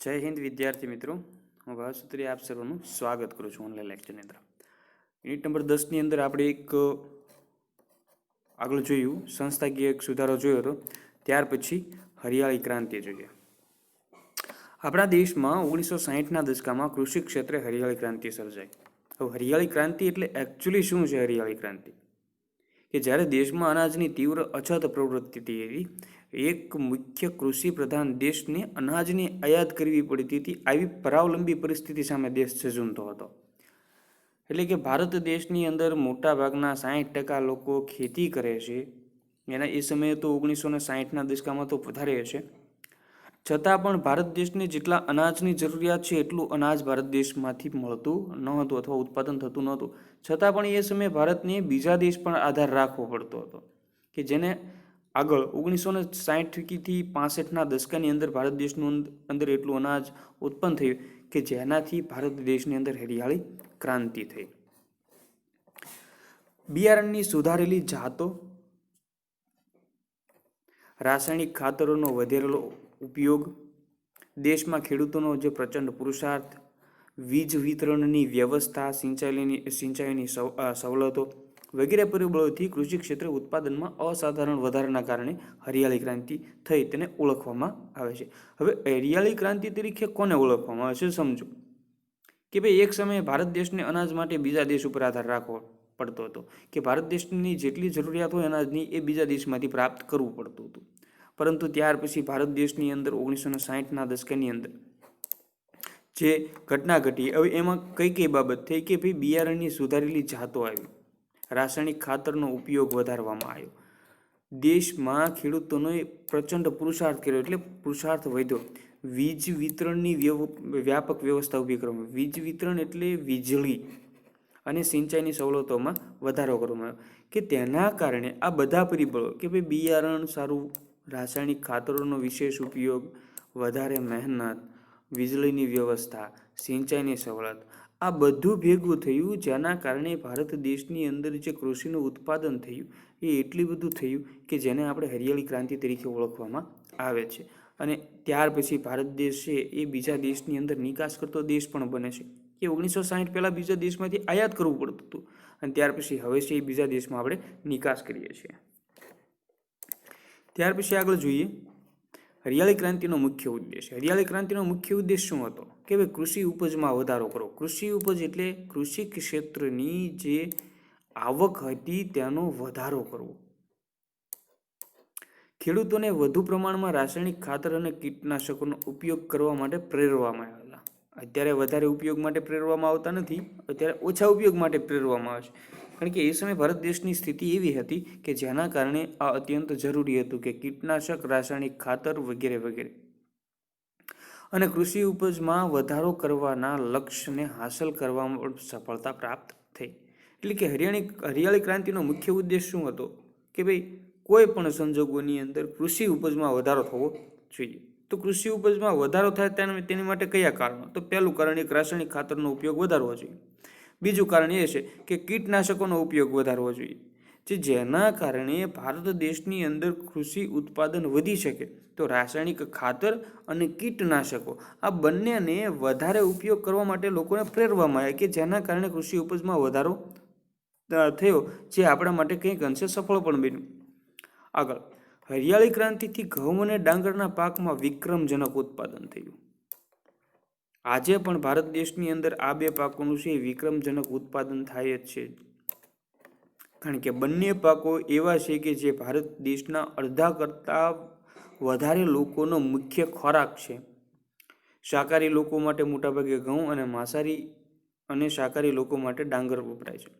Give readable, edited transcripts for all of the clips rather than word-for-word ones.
જય હિન્દ વિદ્યાર્થી મિત્રો, હું ભાવસુત્રી આપ સર્વનું સ્વાગત કરું છું ઓનલાઈન લેક્ચરની અંદર. યુનિટ નંબર 10ની અંદર આપણે આગળ જોયું સંસ્થાકીય એક સુધારો જોયો હતો. ત્યાર પછી હરિયાળી ક્રાંતિ જોઈએ. આપણા દેશમાં 1960ના દશકામાં કૃષિ ક્ષેત્રે હરિયાળી ક્રાંતિ સર્જાઈ. હવે હરિયાળી ક્રાંતિ એટલે એકચ્યુઅલી શું છે હરિયાળી ક્રાંતિ? કે જ્યારે દેશમાં અનાજની તીવ્ર અછત પ્રવૃત્તિ હતી, એક મુખ્ય કૃષિ પ્રધાન દેશને અનાજની આયાત કરવી પડતી હતી. આવી પરાવલંબી પરિસ્થિતિ સામે દેશ ઝઝૂમતો હતો. એટલે કે ભારત દેશની અંદર મોટાભાગના 60% લોકો ખેતી કરે છે. એના એ સમયે તો 1960ના દશકામાં તો વધારે હશે. છતાં પણ ભારત દેશને જેટલા અનાજની જરૂરિયાત છે એટલું અનાજ ભારત દેશમાંથી મળતું ન હતું અથવા ઉત્પાદન થતું નહોતું. છતાં પણ એ સમયે ભારતને બીજા દેશ પર આધાર રાખવો પડતો હતો કે જેને આગળ 1960થી 65ના દશકાની અંદર ભારત દેશનું અંદર એટલું અનાજ ઉત્પન્ન થયું કે જેનાથી ભારત દેશની અંદર હરિયાળી ક્રાંતિ થઈ. બિયારણની સુધારેલી જાતો, રાસાયણિક ખાતરોનો વધેલો ઉપયોગ, દેશમાં ખેડૂતોનો જે પ્રચંડ પુરુષાર્થ, વીજ વિતરણની વ્યવસ્થા, સિંચાઈની સવલતો વગેરે પરિબળોથી કૃષિ ક્ષેત્રે ઉત્પાદનમાં અસાધારણ વધારાના કારણે હરિયાળી ક્રાંતિ થઈ તેને ઓળખવામાં આવે છે. હવે હરિયાળી ક્રાંતિ તરીકે કોને ઓળખવામાં આવે છે સમજો કે ભાઈ એક સમયે ભારત દેશને અનાજ માટે બીજા દેશ ઉપર આધાર રાખવો પડતો હતો કે ભારત દેશની જેટલી જરૂરિયાત હોય અનાજની એ બીજા દેશમાંથી પ્રાપ્ત કરવું પડતું હતું. પરંતુ ત્યાર પછી ભારત દેશની અંદર 1960ના દશકની અંદર જે ઘટના ઘટી, હવે એમાં કઈ બાબત થઈ કે ભાઈ બિયારણની સુધારેલી જાતો આવી, રાસાયણિક ખાતરનો ઉપયોગ વધારવામાં આવ્યો, દેશમાં ખેડૂતોનો પ્રચંડ પુરુષાર્થ કર્યો એટલે પુરુષાર્થ વધ્યો, વીજ વિતરણની વ્યાપક વ્યવસ્થા ઊભી કરવામાં, વીજ વિતરણ એટલે વીજળી અને સિંચાઈની સવલતોમાં વધારો કરવામાં આવ્યો કે તેના કારણે આ બધા પરિબળો કે ભાઈ બિયારણ સારું, રાસાયણિક ખાતરોનો વિશેષ ઉપયોગ, વધારે મહેનત, વીજળીની વ્યવસ્થા, સિંચાઈની સવલત, આ બધું ભેગું થયું જેના કારણે ભારત દેશની અંદર જે કૃષિનું ઉત્પાદન થયું એ એટલું બધું થયું કે જેને આપણે હરિયાળી ક્રાંતિ તરીકે ઓળખવામાં આવે છે. અને ત્યાર પછી ભારત દેશ છે એ બીજા દેશની અંદર નિકાસ કરતો દેશ પણ બને છે કે 1960 પહેલાં બીજા દેશમાંથી આયાત કરવું પડતું હતું અને ત્યાર પછી હવે છે એ બીજા દેશમાં આપણે નિકાસ કરીએ છીએ. ત્યાર પછી આગળ જોઈએ હરિયાળી ક્રાંતિનો મુખ્ય ઉદ્દેશ. હરિયાળી ક્રાંતિનો મુખ્ય ઉદ્દેશ શું હતો કે ભાઈ કૃષિ ઉપજમાં વધારો કરવો. કૃષિ ઉપજ એટલે કૃષિ ક્ષેત્રની જે આવક હતી તેનો વધારો કરવો. ખેડૂતોને વધુ પ્રમાણમાં રાસાયણિક ખાતર અને કીટનાશકોનો ઉપયોગ કરવા માટે પ્રેરવામાં આવ્યા. અત્યારે વધારે ઉપયોગ માટે પ્રેરવામાં આવતા નથી, અત્યારે ઓછા ઉપયોગ માટે પ્રેરવામાં આવે છે. કારણ કે એ સમયે ભારત દેશની સ્થિતિ એવી હતી કે જેના કારણે આ અત્યંત જરૂરી હતું કે કીટનાશક, રાસાયણિક ખાતર વગેરે વગેરે. અને કૃષિ ઉપજમાં વધારો કરવાના લક્ષ્યને હાંસલ કરવામાં સફળતા પ્રાપ્ત થઈ. એટલે કે હરિયાળી ક્રાંતિનો મુખ્ય ઉદ્દેશ શું હતો કે ભાઈ કોઈ પણ સંજોગોની અંદર કૃષિ ઉપજમાં વધારો થવો જોઈએ. તો કૃષિ ઉપજમાં વધારો થાય તેની માટે કયા કારણો? તો પહેલું કારણ એક રાસાયણિક ખાતરનો ઉપયોગ વધારવો જોઈએ. બીજું કારણ એ છે કે કીટનાશકોનો ઉપયોગ વધારવો જોઈએ, જેના કારણે ભારત દેશની અંદર કૃષિ ઉત્પાદન વધી શકે. તો રાસાયણિક ખાતર અને કીટનાશકો આ બંનેને વધારે ઉપયોગ કરવા માટે લોકોને પ્રેરવામાં આવે કે જેના કારણે કૃષિ ઉપજમાં વધારો થયો, જે આપણા માટે કંઈક અંશે સફળ પણ બન્યું. આગળ હરિયાળી ક્રાંતિથી ઘઉં અને ડાંગરના પાકમાં વિક્રમજનક ઉત્પાદન થયું. આજે પણ ભારત દેશની અંદર આ બે પાકોનું છે વિક્રમજનક ઉત્પાદન થાય જ છે. કારણ કે બંને પાકો એવા છે કે જે ભારત દેશના અડધા કરતાં વધારે લોકોનો મુખ્ય ખોરાક છે. શાકાહારી લોકો માટે મોટાભાગે ઘઉં અને માંસાહારી અને શાકાહારી લોકો માટે ડાંગર વપરાય છે.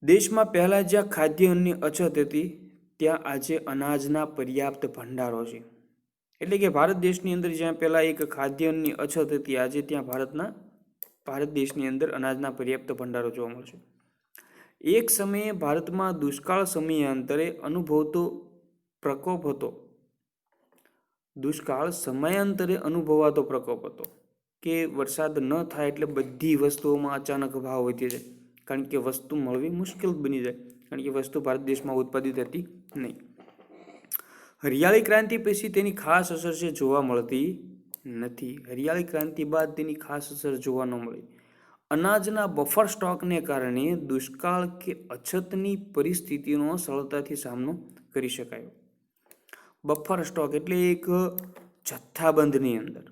દેશમાં પહેલાં જ્યાં ખાદ્યાન્નની અછત હતી ત્યાં આજે અનાજના પર્યાપ્ત ભંડારો છે. એટલે કે ભારત દેશની અંદર જ્યાં પહેલાં એક ખાદ્યાન્નની અછત હતી, આજે ત્યાં ભારત દેશની અંદર અનાજના પર્યાપ્ત ભંડારો જોવા મળશે. એક સમયે ભારતમાં દુષ્કાળ સમયાંતરે અનુભવતો પ્રકોપ હતો. દુષ્કાળ સમયાંતરે અનુભવાતો પ્રકોપ હતો કે વરસાદ ન થાય એટલે બધી વસ્તુઓમાં અચાનક ભાવ વધી જાય. કારણ કે વસ્તુ મળવી મુશ્કેલ બની જાય, કારણ કે વસ્તુ ભારત દેશમાં ઉત્પાદિત હતી નહીં. હરિયાળી ક્રાંતિ પછી તેની ખાસ અસર છે જોવા મળતી નથી. હરિયાળી ક્રાંતિ બાદ તેની ખાસ અસર જોવા ન મળી. અનાજના બફર સ્ટોકને કારણે દુષ્કાળ કે અછતની પરિસ્થિતિનો સરળતાથી સામનો કરી શકાયો. બફર સ્ટોક એટલે એક જથ્થાબંધની અંદર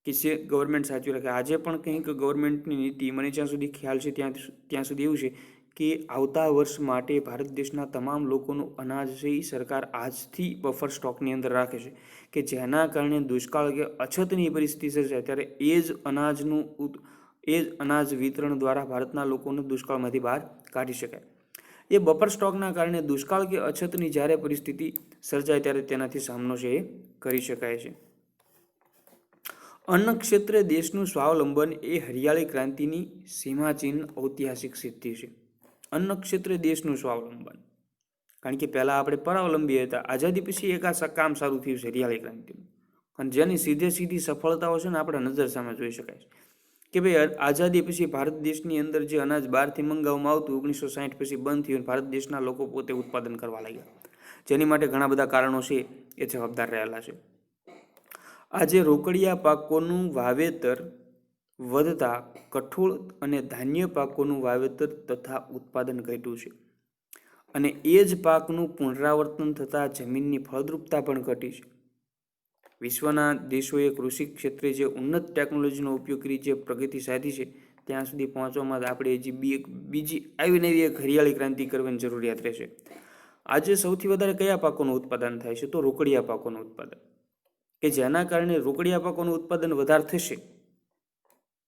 કે જે ગવર્મેન્ટ સાચવી રાખે. આજે પણ કંઈક ગવર્મેન્ટની નીતિ, મને જ્યાં સુધી ખ્યાલ છે ત્યાં સુધી એવું છે કે આવતા વર્ષ માટે ભારત દેશના તમામ લોકોનું અનાજ છે એ સરકાર આજથી બફર સ્ટોકની અંદર રાખે છે કે જેના કારણે દુષ્કાળ કે અછતની પરિસ્થિતિ સર્જાય ત્યારે એ જ અનાજ વિતરણ દ્વારા ભારતના લોકોને દુષ્કાળમાંથી બહાર કાઢી શકાય. એ બફર સ્ટોકના કારણે દુષ્કાળ કે અછતની જ્યારે પરિસ્થિતિ સર્જાય ત્યારે તેનાથી સામનો છે એ કરી શકાય છે. અન્ન ક્ષેત્રે દેશનું સ્વાવલંબન એ હરિયાળી ક્રાંતિની સીમાચિહ્ન ઐતિહાસિક સિદ્ધિ છે. અન્ન ક્ષેત્રે દેશનું સ્વાવલંબન, કારણ કે પહેલાં આપણે પરાવલંબી હતા. આઝાદી પછી એક આ કામ સારું થયું છે હરિયાળી ક્રાંતિનું, અને જેની સીધી સફળતાઓ છે ને આપણા નજર સામે જોઈ શકાય છે કે ભાઈ આઝાદી પછી ભારત દેશની અંદર જે અનાજ બહારથી મંગાવવામાં આવતું 1960 પછી બંધ થયું. ભારત દેશના લોકો પોતે ઉત્પાદન કરવા લાગ્યા, જેની માટે ઘણા બધા કારણો છે એ જવાબદાર રહેલા છે. આજે રોકડિયા પાકોનું વાવેતર વધતા કઠોળ અને ધાન્ય પાકોનું વાવેતર તથા ઉત્પાદન ઘટ્યું છે, અને એ જ પાકનું પુનરાવર્તન થતાં જમીનની ફળદ્રુપતા પણ ઘટી છે. વિશ્વના દેશોએ કૃષિ ક્ષેત્રે જે ઉન્નત ટેકનોલોજીનો ઉપયોગ કરી જે પ્રગતિ સાધી છે ત્યાં સુધી પહોંચવામાં આપણે હજી બીજી આવી નવી એક હરિયાળી ક્રાંતિ કરવાની જરૂરિયાત રહેશે. આજે સૌથી વધારે કયા પાકોનું ઉત્પાદન થાય છે? તો રોકડિયા પાકોનું ઉત્પાદન, કે જેના કારણે રોકડિયા પાકોનું ઉત્પાદન વધારે થશે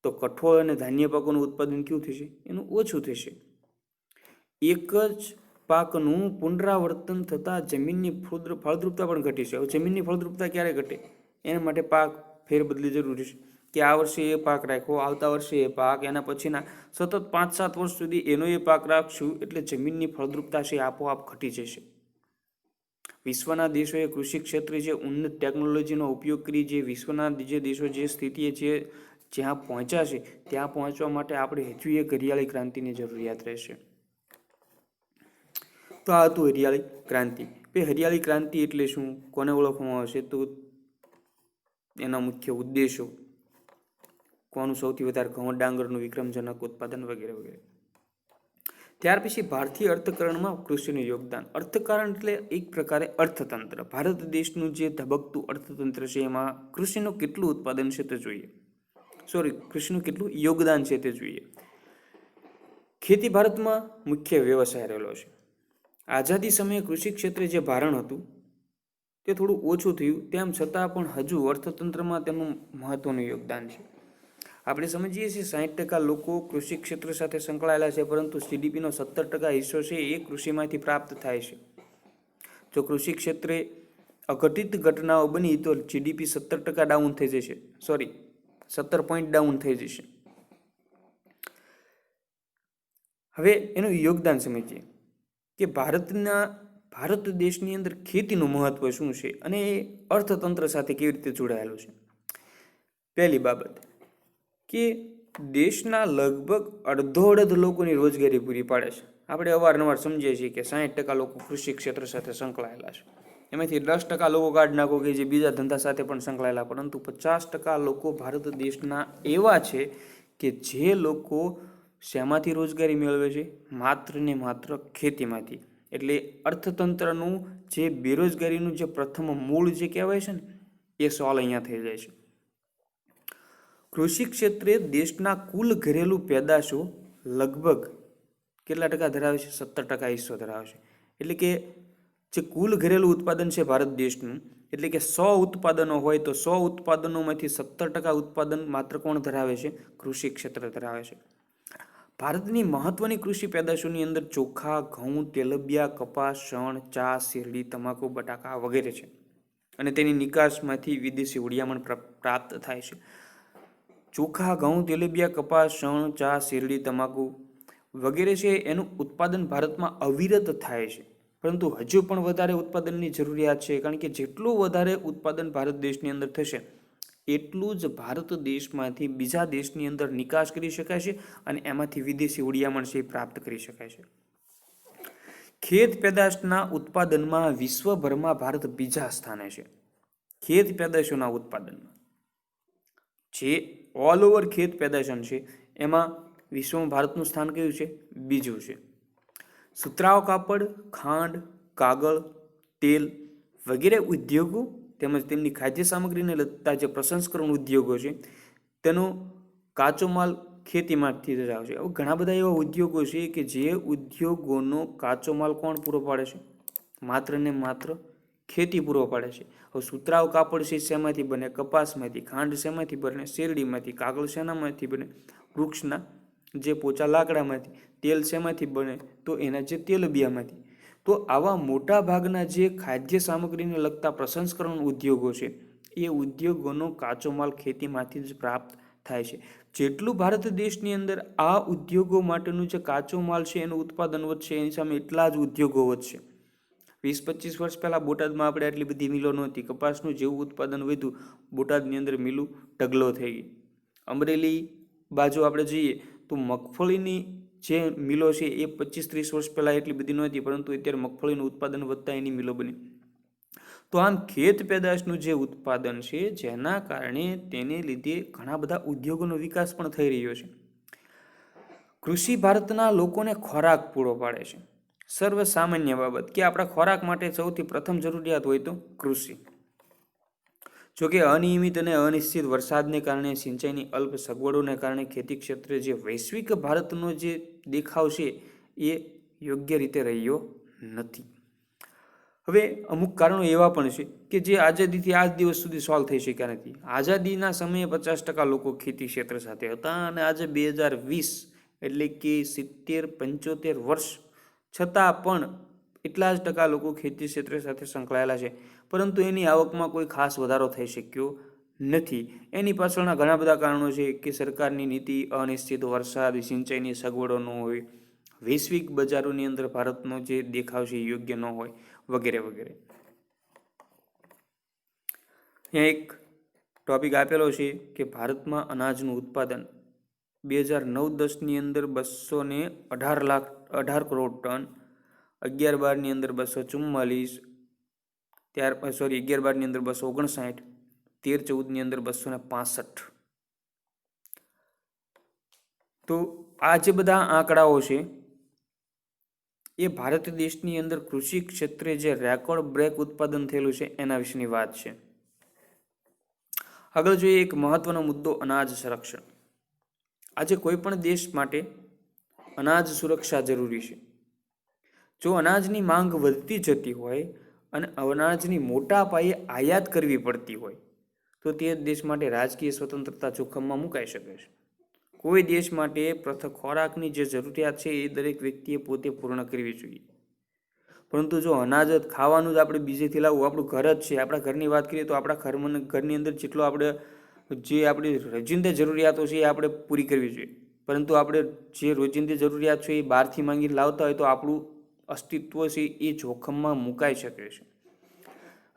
તો કઠોળ અને ધાન્ય પાકોનું ઉત્પાદન કેવું થશે? એનું ઓછું થશે. એક જ પાકનું પુનરાવર્તન થતાં જમીનની ફળદ્રુપતા પણ ઘટી છે. હવે જમીનની ફળદ્રુપતા ક્યારે ઘટે? એના માટે પાક ફેરબદલી જરૂરી છે કે આ વર્ષે એ પાક રાખ્યો, આવતા વર્ષે એ પાક, એના પછીના સતત 5-7 વર્ષ સુધી એનો એ પાક રાખશું એટલે જમીનની ફળદ્રુપતા છે આપોઆપ ઘટી જશે. વિશ્વના દેશોએ કૃષિ ક્ષેત્રે જે ઉન્નત ટેકનોલોજીનો ઉપયોગ કરી જે વિશ્વના જે દેશો જે સ્થિતિએ જ્યાં પહોંચ્યા છે ત્યાં પહોંચવા માટે આપણે હજુ એક હરિયાળી ક્રાંતિની જરૂરિયાત રહેશે. તો આ હતું હરિયાળી ક્રાંતિ. હરિયાળી ક્રાંતિ એટલે શું, કોને ઓળખવામાં આવશે? તો એના મુખ્ય ઉદ્દેશો, કોનું સૌથી વધારે ઘઉં ડાંગરનું વિક્રમજનક ઉત્પાદન વગેરે વગેરે. ત્યાર પછી ભારતીય અર્થકરણમાં કૃષિનું યોગદાન. અર્થકારણ એટલે એક પ્રકારે અર્થતંત્ર. ભારત દેશનું જે ધબકતું અર્થતંત્ર છે એમાં કૃષિનું કેટલું ઉત્પાદન છે તે જોઈએ, કૃષિનું કેટલું યોગદાન છે તે જોઈએ. ખેતી ભારતમાં મુખ્ય વ્યવસાય રહેલો છે. આઝાદી સમયે કૃષિ ક્ષેત્રે જે ભારણ હતું તે થોડું ઓછું થયું, તેમ છતાં પણ હજુ અર્થતંત્રમાં તેનું મહત્વનું યોગદાન છે. આપણે સમજીએ છીએ 60% લોકો કૃષિ ક્ષેત્ર સાથે સંકળાયેલા છે, પરંતુ જીડીપીનો 70% હિસ્સો છે એ કૃષિમાંથી પ્રાપ્ત થાય છે. જો કૃષિ ક્ષેત્રે અઘટિત ઘટનાઓ બની તો જીડીપી 70% ડાઉન થઈ જશે, 17 પોઈન્ટ ડાઉન થઈ જશે. હવે એનું યોગદાન સમજીએ કે ભારત દેશની અંદર ખેતીનું મહત્વ શું છે અને એ અર્થતંત્ર સાથે કેવી રીતે જોડાયેલું છે. પહેલી બાબત કે દેશના લગભગ અડધો લોકોની રોજગારી પૂરી પાડે છે. આપણે અવારનવાર સમજીએ છીએ કે 60% લોકો કૃષિ ક્ષેત્ર સાથે સંકળાયેલા છે. એમાંથી 10% લોકો કાઢી નાખો કે જે બીજા ધંધા સાથે પણ સંકળાયેલા, પરંતુ 50% લોકો ભારત દેશના એવા છે કે જે લોકો શેમાંથી રોજગારી મેળવે છે? માત્ર ને માત્ર ખેતીમાંથી. એટલે અર્થતંત્રનું જે બેરોજગારીનું જે પ્રથમ મૂળ જે કહેવાય છે ને એ સોલ્વ અહીંયા થઈ જાય છે. કૃષિ ક્ષેત્રે દેશના કુલ ઘરેલું પેદાશો લગભગ કેટલા ટકા ધરાવે છે? 70% હિસ્સો ધરાવે છે. એટલે કે જે કુલ ઘરેલું ઉત્પાદન છે ભારત દેશનું, એટલે કે 100 ઉત્પાદનો હોય તો 100 ઉત્પાદનોમાંથી 70% ઉત્પાદન માત્ર કોણ ધરાવે છે? કૃષિ ક્ષેત્ર ધરાવે છે. ભારતની મહત્વની કૃષિ પેદાશોની અંદર ચોખા, ઘઉં, તેલબિયા, કપાસ, શણ, ચા, શેરડી, તમાકુ, બટાકા વગેરે છે, અને તેની નિકાસમાંથી વિદેશી હુંડિયામણ પ્રાપ્ત થાય છે. ચોખા, ઘઉં, તેલબિયા, કપાસ, શણ, ચા, શેરડી, તમાકુ વગેરે છે એનું ઉત્પાદન ભારતમાં અવિરત થાય છે, પરંતુ હજુ પણ વધારે ઉત્પાદનની જરૂરિયાત છે, કારણ કે જેટલું વધારે ઉત્પાદન ભારત દેશની અંદર થશે એટલું જ ભારત દેશમાંથી બીજા દેશની અંદર નિકાસ કરી શકાય છે અને એમાંથી વિદેશી હુંડિયામણ છે પ્રાપ્ત કરી શકાય છે. ખેત પેદાશના ઉત્પાદનમાં વિશ્વભરમાં ભારત બીજા સ્થાને છે. ખેત પેદાશોના ઉત્પાદનમાં જે ઓલ ઓવર ખેત પેદાશન છે એમાં વિશ્વમાં ભારતનું સ્થાન કયું છે? બીજું છે. સુતરાઉ કાપડ, ખાંડ, કાગળ, તેલ વગેરે ઉદ્યોગો તેમજ તેમની ખાદ્ય સામગ્રીને લગતા જે પ્રસંસ્કરણ ઉદ્યોગો છે તેનો કાચો માલ ખેતીમાંથી જ આવે છે. હવે ઘણા બધા એવા ઉદ્યોગો છે કે જે ઉદ્યોગોનો કાચો માલ કોણ પૂરો પાડે છે? માત્ર ને માત્ર ખેતી પૂરો પાડે છે. હવે સુતરાઉ કાપડ છે શેમાંથી બને? કપાસમાંથી. ખાંડ શેમાંથી બને? શેરડીમાંથી. કાગળ શેનામાંથી બને? વૃક્ષના જે પોચા લાકડામાંથી. તેલ શેમાંથી બને? તો એના જે તેલબિયામાંથી. તો આવા મોટા ભાગના જે ખાદ્ય સામગ્રીને લગતા પ્રસંસ્કરણ ઉદ્યોગો છે એ ઉદ્યોગોનો કાચો માલ ખેતીમાંથી જ પ્રાપ્ત થાય છે. જેટલું ભારત દેશની અંદર આ ઉદ્યોગો માટેનું જે કાચો માલ છે એનું ઉત્પાદન વધશે એની સામે એટલા જ ઉદ્યોગો વધશે. 20-25 વર્ષ પહેલાં બોટાદમાં આપણે આટલી બધી મિલો નહોતી. કપાસનું જેવું ઉત્પાદન વધ્યું બોટાદની અંદર મિલો ઢગલો થઈ ગઈ. અમરેલી બાજુ આપણે જઈએ તો મગફળીની જે મિલો છે એ 25-30 વર્ષ પહેલાં એટલી બધી નહોતી, પરંતુ અત્યારે મગફળીનું ઉત્પાદન વધતા એની મિલો બની. તો આમ ખેત પેદાશનું જે ઉત્પાદન છે જેના કારણે તેને લીધે ઘણા બધા ઉદ્યોગોનો વિકાસ પણ થઈ રહ્યો છે. કૃષિ ભારતના લોકોને ખોરાક પૂરો પાડે છે. સર્વ સામાન્ય બાબત કે આપણા ખોરાક માટે સૌથી પ્રથમ જરૂરિયાત હોય તો કૃષિ. જોકે અનિયમિત અને અનિશ્ચિત વરસાદને કારણે, સિંચાઈની અલ્પ સગવડોને કારણે ખેતી ક્ષેત્રે જે વૈશ્વિક ભારતનો જે દેખાવ છે એ યોગ્ય રીતે રહ્યો નથી. હવે અમુક કારણો એવા પણ છે કે જે આઝાદીથી આજ દિવસ સુધી સોલ્વ થઈ શક્યા નથી. આઝાદીના સમયે 50% લોકો ખેતી ક્ષેત્ર સાથે હતા અને આજે 2020 એટલે કે 70-75 વર્ષ છતાં પણ એટલા જ ટકા લોકો ખેતી ક્ષેત્ર સાથે સંકળાયેલા છે, પરંતુ એની આવકમાં કોઈ ખાસ વધારો થઈ શક્યો નથી. એની પાછળના ઘણા બધા કારણો છે કે સરકારની નીતિ, અનિશ્ચિત વરસાદ, સિંચાઈની સગવડો ન હોય, વૈશ્વિક બજારોની અંદર ભારતનો જે દેખાવ છે યોગ્ય ન હોય વગેરે વગેરે. અહીંયા એક ટોપિક આપેલો છે કે ભારતમાં અનાજનું ઉત્પાદન 2009-10ની અંદર 218 કરોડ ટન, 11-12ની અંદર 244, 11-12ની અંદર 259, 13-14ની અંદર 265. તો આ જે બધા આંકડાઓ છે એ ભારત દેશની અંદર કૃષિ ક્ષેત્રે જે રેકોર્ડ બ્રેક ઉત્પાદન થયેલું છે એના વિશેની વાત છે. આગળ જોઈએ એક મહત્વનો મુદ્દો, અનાજ સંરક્ષણ. આજે કોઈ પણ દેશ માટે અનાજ સુરક્ષા જરૂરી છે. જો અનાજની માંગ વધતી જતી હોય અને અનાજની મોટા પાયે આયાત કરવી પડતી હોય તો તે દેશ માટે રાજકીય સ્વતંત્રતા જોખમમાં મુકાઈ શકે છે. કોઈ દેશ માટે પ્રથમ ખોરાકની જે જરૂરિયાત છે એ દરેક વ્યક્તિએ પોતે પૂર્ણ કરવી જોઈએ. પરંતુ જો અનાજ ખાવાનું જ આપણે બીજેથી લાવવું, આપણું ઘર જ છે, આપણા ઘરની વાત કરીએ તો આપણા ઘરની અંદર જેટલો આપણે જે આપણી રોજિંદા જરૂરિયાતો છે એ આપણે પૂરી કરવી જોઈએ. પરંતુ આપણે જે રોજિંદી જરૂરિયાત છે એ બહારથી માંગીને લાવતા હોય તો આપણું અસ્તિત્વ છે એ જોખમમાં મુકાઈ શકે છે.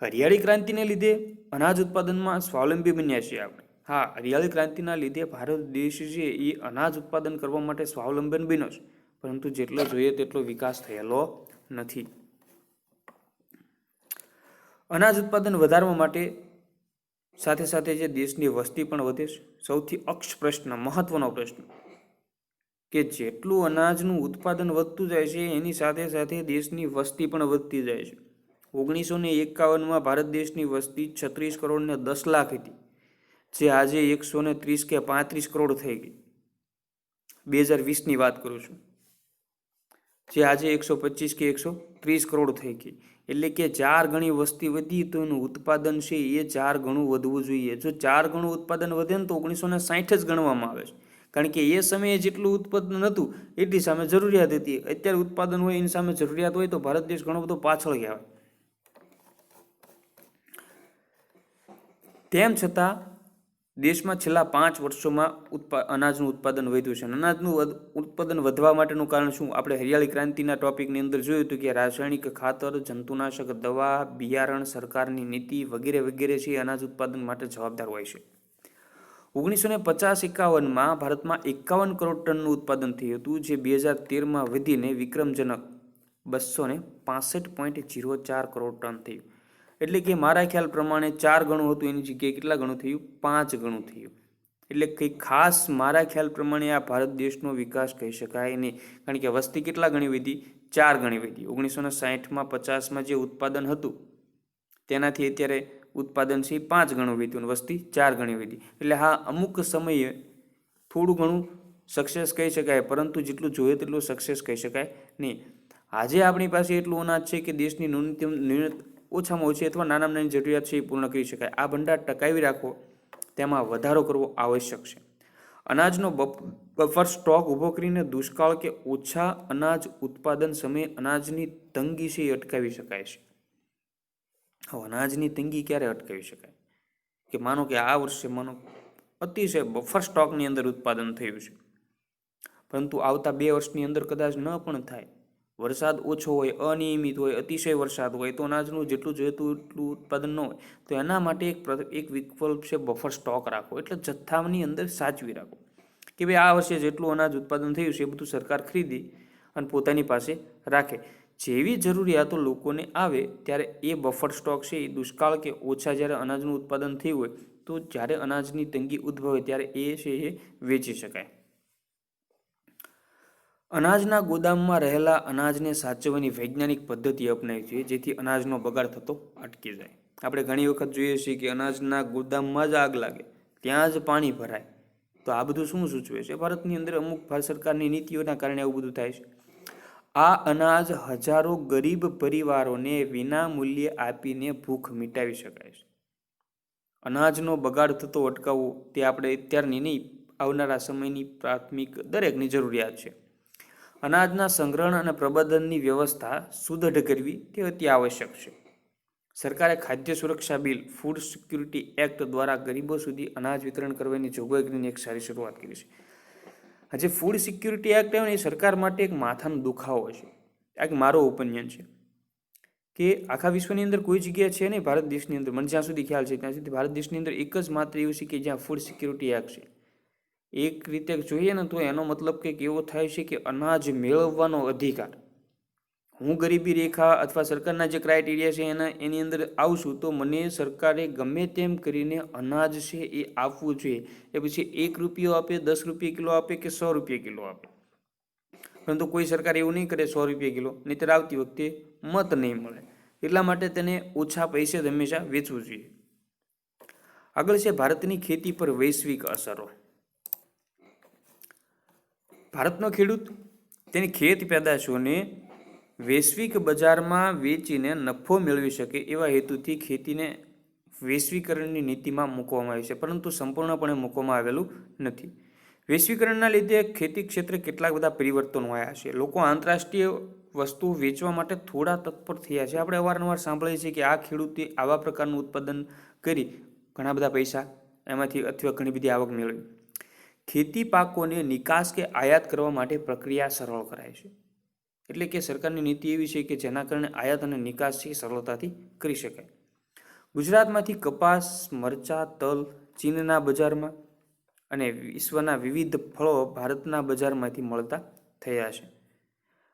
હરિયાળી ક્રાંતિને લીધે અનાજ ઉત્પાદનમાં સ્વાવલંબી બન્યા છીએ આપણે. હા, હરિયાળી ક્રાંતિના લીધે ભારત દેશ છે એ અનાજ ઉત્પાદન કરવા માટે સ્વાવલંબન બન્યો છે, પરંતુ જેટલો જોઈએ તેટલો વિકાસ થયેલો નથી. અનાજ ઉત્પાદન વધારવા માટે સાથે સાથે જે દેશની વસ્તી પણ વધે છે. સૌથી અક્ષ પ્રશ્ન, મહત્વનો પ્રશ્ન કે જેટલું અનાજનું ઉત્પાદન વધતું જાય છે એની સાથે સાથે દેશની વસ્તી પણ વધતી જાય છે. 1951માં ભારત દેશની વસ્તી 36 કરોડ ને 10 લાખ હતી, જે આજે 130 કે 35 કરોડ થઈ ગઈ. 2020ની વાત કરું છું, જે આજે 125 કે 130 કરોડ થઈ ગઈ. એટલે કે 4 ગણી વસ્તી વધી તો એનું ઉત્પાદન છે એ 4 ગણું વધવું જોઈએ. જો 4 ગણું ઉત્પાદન વધે ને તો 1960 જ ગણવામાં આવે છે, કારણ કે એ સમયે જેટલું ઉત્પાદન હતું એટલી સામે જરૂરિયાત હતી. અત્યારે ઉત્પાદન હોય એની સામે જરૂરિયાત હોય તો ભારત દેશ ઘણો બધો પાછળ કહેવાય. તેમ છતાં દેશમાં છેલ્લા 5 વર્ષોમાં અનાજનું ઉત્પાદન વધ્યું છે. અનાજનું ઉત્પાદન વધવા માટેનું કારણ શું? આપણે હરિયાળી ક્રાંતિના ટોપિકની અંદર જોયું હતું કે રાસાયણિક ખાતર, જંતુનાશક દવા, બિયારણ, સરકારની નીતિ વગેરે વગેરે છે અનાજ ઉત્પાદન માટે જવાબદાર હોય છે. 1950-51માં ભારતમાં 51 કરોડ ટનનું ઉત્પાદન થયું હતું, જે 2013માં વધીને વિક્રમજનક 265.04 કરોડ ટન થયું. એટલે કે મારા ખ્યાલ પ્રમાણે 4 ગણું હતું એની જગ્યાએ કેટલા ગણું થયું? 5 ગણું થયું. એટલે કંઈ ખાસ મારા ખ્યાલ પ્રમાણે આ ભારત દેશનો વિકાસ કહી શકાય નહીં, કારણ કે વસ્તી કેટલા ગણી વધી? 4 ગણી વધી. 1960માં 50માં જે ઉત્પાદન હતું તેનાથી અત્યારે ઉત્પાદન છે 5 ગણું વધ્યું અને વસ્તી 4 ગણી વધી. એટલે હા, અમુક સમયે થોડું ઘણું સક્સેસ કહી શકાય, પરંતુ જેટલું જોઈએ તેટલું સક્સેસ કહી શકાય નહીં. આજે આપણી પાસે એટલું અનાજ છે કે દેશની ન્યૂનતમ ઓછામાં ઓછી અથવા નાનામાં નાની જરૂરિયાત છે એ પૂર્ણ કરી શકાય. આ ભંડાર ટકાવી રાખવો, તેમાં વધારો કરવો આવશ્યક છે. અનાજનો બફર સ્ટોક ઊભો કરીને દુષ્કાળ કે ઓછા અનાજ ઉત્પાદન સમયે અનાજની તંગી છે એ અટકાવી શકાય છે. અનાજની તંગી ક્યારે અટકાવી શકાય? કે માનો કે આ વર્ષે અતિશય બફર સ્ટોકની અંદર ઉત્પાદન થયું છે, પરંતુ આવતા 2 વર્ષની અંદર કદાચ ન પણ થાય, વરસાદ ઓછો હોય, અનિયમિત હોય, અતિશય વરસાદ હોય, તો અનાજનું જેટલું જોઈતું એટલું ઉત્પાદન ન હોય, તો એના માટે એક વિકલ્પ છે બફર સ્ટોક રાખવો. એટલે જથ્થાની અંદર સાચવી રાખો કે ભાઈ આ વર્ષે જેટલું અનાજ ઉત્પાદન થયું છે એ બધું સરકાર ખરીદી અને પોતાની પાસે રાખે. જેવી જરૂરિયાતો લોકોને આવે ત્યારે એ બફર સ્ટોક છે એ દુષ્કાળ કે ઓછા જ્યારે અનાજનું ઉત્પાદન થયું હોય, તો જ્યારે અનાજની તંગી ઉદ્ભવે ત્યારે એ છે એ વેચી શકાય. અનાજના ગોદામમાં રહેલા અનાજને સાચવવાની વૈજ્ઞાનિક પદ્ધતિ અપનાવી જોઈએ, જેથી અનાજનો બગાડ થતો અટકી જાય. આપણે ઘણી વખત જોઈએ છીએ કે અનાજના ગોદામમાં જ આગ લાગે, ત્યાં જ પાણી ભરાય. તો આ બધું શું સૂચવે છે? ભારતની અંદર અમુક ભારત સરકારની નીતિઓના કારણે આવું બધું થાય છે. આ અનાજ હજારો ગરીબ પરિવારોને વિના મૂલ્યે આપીને ભૂખ મિટાવી શકાય છે. અનાજનો બગાડ થતો અટકાવવો તે આપણે અત્યારની નહીં, આવનારા સમયની પ્રાથમિક દરેકની જરૂરિયાત છે. અનાજના સંગ્રહણ અને પ્રબંધનની વ્યવસ્થા સુદૃઢ કરવી તે અતિ આવશ્યક છે. સરકારે ખાદ્ય સુરક્ષા બિલ ફૂડ સિક્યુરિટી એક્ટ દ્વારા ગરીબો સુધી અનાજ વિતરણ કરવાની જોગવાઈ કરીને એક સારી શરૂઆત કરી છે. આજે ફૂડ સિક્યુરિટી એક્ટ આવ્યો ને, એ સરકાર માટે એક માથાનો દુખાવો છે. આ મારો ઓપિનિયન છે કે આખા વિશ્વની અંદર કોઈ જગ્યા છે નહીં, ભારત દેશની અંદર મને જ્યાં સુધી ખ્યાલ છે ત્યાં સુધી ભારત દેશની અંદર એક જ માત્ર એવું છે કે જ્યાં ફૂડ સિક્યુરિટી એક્ટ છે. એક રીતે જોઈએ ને તો એનો મતલબ કંઈક એવો થાય છે કે અનાજ મેળવવાનો અધિકાર, હું ગરીબી રેખા અથવા સરકારના જે ક્રાઇટેરિયા છે એની અંદર આવશું તો મને સરકારે ગમે તેમ કરીને અનાજ છે એ આપવું જોઈએ. એ પછી 1 રૂપિયો આપે, 10 રૂપિયા કિલો આપે કે 100 રૂપિયા કિલો આપે, પરંતુ કોઈ સરકાર એવું નહીં કરે 100 રૂપિયા કિલો, નહીંતર આવતી વખતે મત નહીં મળે. એટલા માટે તેને ઓછા પૈસે હંમેશા વેચવું જોઈએ. આગળ છે ભારતની ખેતી પર વૈશ્વિક અસરો. ભારતનો ખેડૂત તેની ખેત પેદાશોને વૈશ્વિક બજારમાં વેચીને નફો મેળવી શકે એવા હેતુથી ખેતીને વૈશ્વિકરણની નીતિમાં મૂકવામાં આવી છે, પરંતુ સંપૂર્ણપણે મૂકવામાં આવેલું નથી. વૈશ્વિકરણના લીધે ખેતી ક્ષેત્રે કેટલાક બધા પરિવર્તનો આવ્યા છે. લોકો આંતરરાષ્ટ્રીય વસ્તુઓ વેચવા માટે થોડા તત્પર થયા છે. આપણે અવારનવાર સાંભળીએ છીએ કે આ ખેડૂતે આવા પ્રકારનું ઉત્પાદન કરી ઘણા બધા પૈસા એમાંથી અથવા ઘણી બધી આવક મેળવી. ખેતી પાકોને નિકાસ કે આયાત કરવા માટે પ્રક્રિયા સરળ કરાય છે. એટલે કે સરકારની નીતિ એવી છે કે જેના કારણે આયાત અને નિકાસ છે સરળતાથી કરી શકાય. ગુજરાતમાંથી કપાસ, મરચાં, તલ ચીનના બજારમાં અને વિશ્વના વિવિધ ફળો ભારતના બજારમાંથી મળતા થયા છે.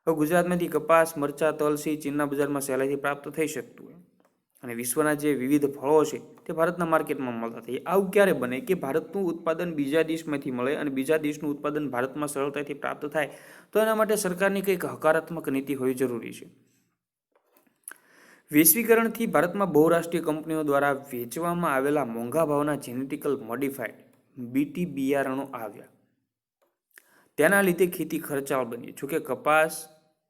હવે ગુજરાતમાંથી કપાસ, મરચાં, તલ છે ચીનના બજારમાં સહેલાઈથી પ્રાપ્ત થઈ શકતું હોય અને વિશ્વના જે વિવિધ ફળો છે તે ભારતના માર્કેટમાં મળતા થયા. આવું ક્યારે બને કે ભારતનું ઉત્પાદન બીજા દેશમાંથી મળે અને બીજા દેશનું ઉત્પાદન ભારતમાં સરળતાથી પ્રાપ્ત થાય? તો એના માટે સરકારની કંઈક હકારાત્મક નીતિ હોવી જરૂરી છે. વૈશ્વિકરણથી ભારતમાં બહુરાષ્ટ્રીય કંપનીઓ દ્વારા વેચવામાં આવેલા મોંઘા ભાવના જેનેટિકલ મોડિફાઈડ બીટી બિયારણો આવ્યા. તેના લીધે ખેતી ખર્ચાળ બની. જોકે કપાસ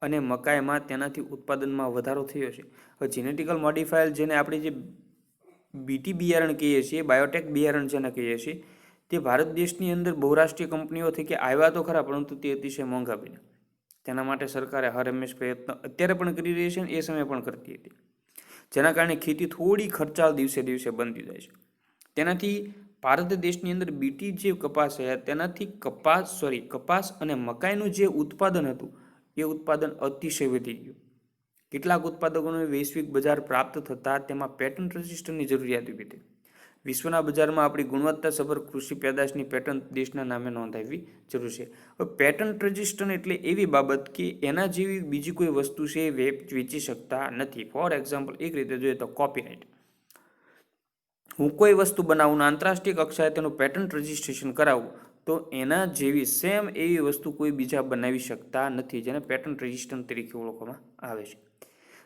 અને મકાઈમાં તેનાથી ઉત્પાદનમાં વધારો થયો છે. હવે જેનેટિકલ મોડિફાઈડ જેને આપણે જે બીટી બિયારણ કહીએ છીએ, બાયોટેક બિયારણ જેને કહીએ છીએ, તે ભારત દેશની અંદર બહુરાષ્ટ્રીય કંપનીઓથી કે આવ્યા તો ખરા, પરંતુ તે અતિશય મોંઘા બન્યા. તેના માટે સરકારે હર હંમેશ પ્રયત્ન અત્યારે પણ કરી રહી છે અને એ સમયે પણ કરતી હતી, જેના કારણે ખેતી થોડી ખર્ચાળ દિવસે દિવસે બનતી જાય છે. તેનાથી ભારત દેશની અંદર બીટી જે કપાસ છે તેનાથી કપાસ અને મકાઈનું જે ઉત્પાદન હતું એ ઉત્પાદન અતિશય વધી ગયું. કેટલાક ઉત્પાદકોને વૈશ્વિક બજાર પ્રાપ્ત થતાં તેમાં પેટન્ટ રજિસ્ટરની જરૂરિયાત ઊભી થઈ. વિશ્વના બજારમાં આપણી ગુણવત્તાસભર કૃષિ પેદાશની પેટન્ટ દેશના નામે નોંધાવવી જરૂર છે. હવે પેટન્ટ રજિસ્ટર એટલે એવી બાબત કે એના જેવી બીજી કોઈ વસ્તુ છે એ વેચી શકતા નથી. ફોર એક્ઝામ્પલ એક રીતે જોઈએ તો કોપીરાઇટ. હું કોઈ વસ્તુ બનાવું, આંતરરાષ્ટ્રીય કક્ષાએ તેનું પેટન્ટ રજિસ્ટ્રેશન કરાવું, તો એના જેવી સેમ એવી વસ્તુ કોઈ બીજા બનાવી શકતા નથી, જેને પેટન્ટ રજિસ્ટ્રેશન તરીકે ઓળખવામાં આવે છે.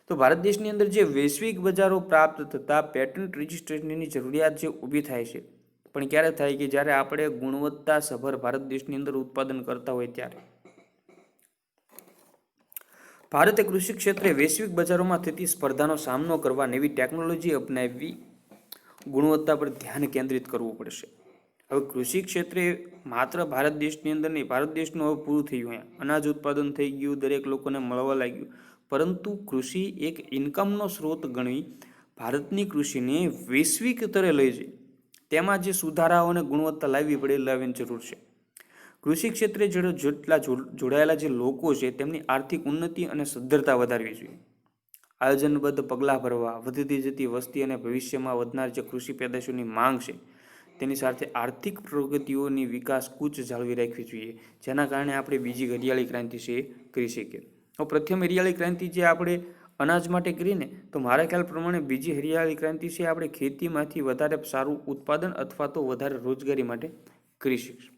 તો ભારત દેશની અંદર જે વૈશ્વિક બજારો પ્રાપ્ત થતાં પેટન્ટ રજિસ્ટ્રેશનની જરૂરિયાત જે ઊભી થાય છે, પણ ક્યારે થાય કે જ્યારે આપણે ગુણવત્તાસભર ભારત દેશની અંદર ઉત્પાદન કરતા હોય ત્યારે. ભારતે કૃષિ ક્ષેત્રે વૈશ્વિક બજારોમાં થતી સ્પર્ધાનો સામનો કરવા નવી ટેકનોલોજી અપનાવી ગુણવત્તા પર ધ્યાન કેન્દ્રિત કરવું પડશે. હવે કૃષિ ક્ષેત્રે માત્ર ભારત દેશની અંદર નહીં, ભારત દેશનું હવે પૂરું થયું, અહીંયા અનાજ ઉત્પાદન થઈ ગયું, દરેક લોકોને મળવા લાગ્યું, પરંતુ કૃષિ એક ઇન્કમનો સ્ત્રોત ગણી ભારતની કૃષિને વૈશ્વિક સ્તરે લઈ જઈ તેમાં જે સુધારાઓ અને ગુણવત્તા લાવવી પડે એ લાવવાની જરૂર છે. કૃષિ ક્ષેત્રે જેટલા જોડાયેલા જે લોકો છે તેમની આર્થિક ઉન્નતિ અને સદ્ધરતા વધારવી જોઈએ. આયોજનબદ્ધ પગલાં ભરવા, વધતી જતી વસ્તી અને ભવિષ્યમાં વધનાર જે કૃષિ પેદાશોની માંગ છે તેની સાથે આર્થિક પ્રગતિઓની વિકાસ કૂચ જાળવી રાખવી જોઈએ, જેના કારણે આપણે બીજી હરિયાળી ક્રાંતિ છે એ કરી શકીએ. તો પ્રથમ હરિયાળી ક્રાંતિ જે આપણે અનાજ માટે કરીને, તો મારા ખ્યાલ પ્રમાણે બીજી હરિયાળી ક્રાંતિ છે આપણે ખેતીમાંથી વધારે સારું ઉત્પાદન અથવા તો વધારે રોજગારી માટે કરી શકીશું.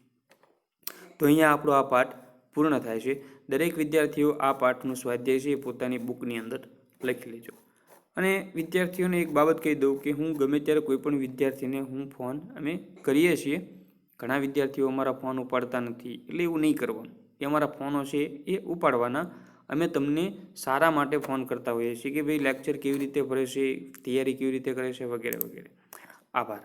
તો અહીંયા આપણો આ પાઠ પૂર્ણ થાય છે. દરેક વિદ્યાર્થીઓ આ પાઠનું સ્વાધ્યાય છે એ પોતાની બુકની અંદર લખી લેજો. અને વિદ્યાર્થીઓને એક બાબત કહી દઉં કે હું ગમે ત્યારે કોઈ પણ વિદ્યાર્થીને ફોન અમે કરીએ છીએ. ઘણા વિદ્યાર્થીઓ અમારા ફોન ઉપાડતા નથી, એટલે એવું નહીં કરવાનું. એ અમારા ફોનો છે એ ઉપાડવાના. અમે તમને સારા માટે ફોન કરતા હોઈએ છીએ કે ભાઈ લેક્ચર કેવી રીતે ભરે છે, તૈયારી કેવી રીતે કરે છે, વગેરે વગેરે. આભાર.